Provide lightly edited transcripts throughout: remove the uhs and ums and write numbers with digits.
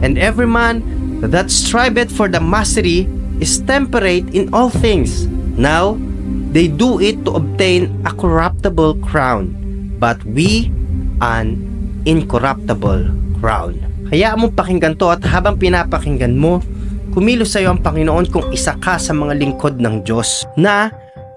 And every man that striveth for the mastery is temperate in all things. Now, they do it to obtain a corruptible crown, but we an incorruptible crown. Hayaan mong pakinggan to, at habang pinapakinggan mo, kumilos sa iyo ang Panginoon kung isa ka sa mga lingkod ng Diyos na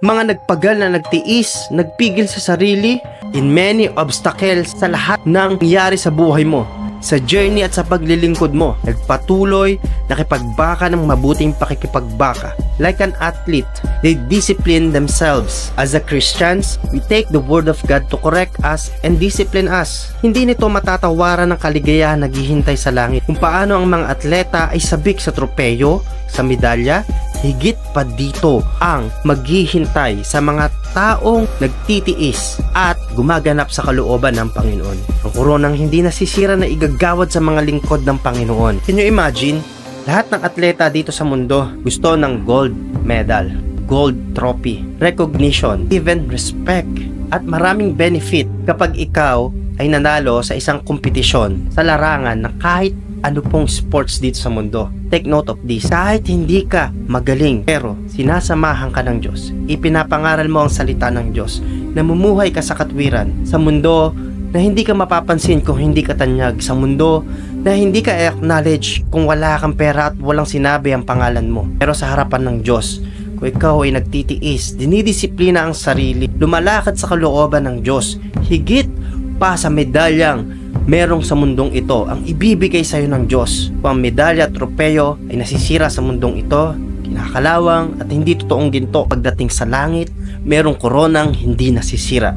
mga nagpagal na nagtiis, nagpigil sa sarili in many obstacles sa lahat ng nangyari sa buhay mo, sa journey at sa paglilingkod mo. Nagpatuloy, nakipagbaka ng mabuting pakikipagbaka. Like an athlete, they discipline themselves. As a Christians, we take the word of God to correct us and discipline us. Hindi nito matatawaran ng kaligayahan naghihintay sa langit. Kung paano ang mga atleta ay sabik sa tropeyo, sa medalya, higit pa dito ang maghihintay sa mga taong nagtitiis at gumaganap sa kalooban ng Panginoon. Ang koronang hindi nasisira na igagawad sa mga lingkod ng Panginoon. Can you imagine? Lahat ng atleta dito sa mundo gusto ng gold medal, gold trophy, recognition, even respect, at maraming benefit kapag ikaw ay nanalo sa isang kompetisyon sa larangan na kahit ano pong sports dito sa mundo. Take note of this. Kahit hindi ka magaling, pero sinasamahan ka ng Diyos, ipinapangaral mo ang salita ng Diyos, namumuhay ka sa katwiran, sa mundo na hindi ka mapapansin kung hindi ka tanyag, sa mundo na hindi ka acknowledge kung wala kang pera at walang sinabi ang pangalan mo. Pero sa harapan ng Diyos, kung ikaw ay nagtitiis, dinidisiplina ang sarili, lumalakad sa kalooban ng Diyos, higit pa sa medalyang merong sa mundong ito ang ibibigay sa iyo ng Diyos. Kung ang medalya at tropeyo ay nasisira sa mundong ito, kinakalawang at hindi totoong ginto, pagdating sa langit, merong koronang hindi nasisira,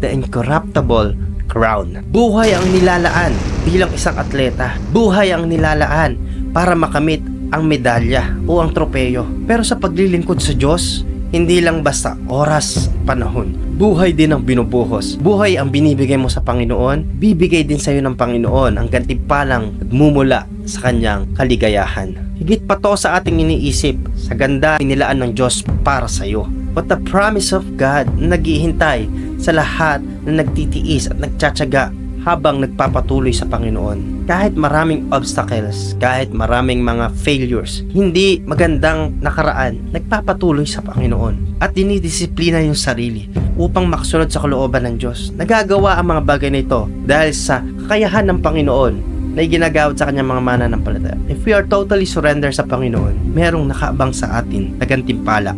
the incorruptible crown. Buhay ang nilalaan bilang isang atleta. Buhay ang nilalaan para makamit ang medalya o ang tropeyo. Pero sa paglilingkod sa Diyos, hindi lang basta oras, panahon. Buhay din ang binubuhos. Buhay ang binibigay mo sa Panginoon, bibigay din sa iyo ng Panginoon ang gantimpalang nagmumula sa kanyang kaligayahan. Higit pa to sa ating iniisip, sa ganda inilaan ng Diyos para sa iyo. What the promise of God na naghihintay sa lahat na nagtitiis at nagtsatsaga habang nagpapatuloy sa Panginoon. Kahit maraming obstacles, kahit maraming mga failures, hindi magandang nakaraan, nagpapatuloy sa Panginoon at dinidisiplina yung sarili upang makasunod sa kalooban ng Diyos. Nagagawa ang mga bagay na ito dahil sa kakayahan ng Panginoon na iginagawad sa kanyang mga mananampalataya. If we are totally surrender sa Panginoon, merong nakaabang sa atin na gantimpala.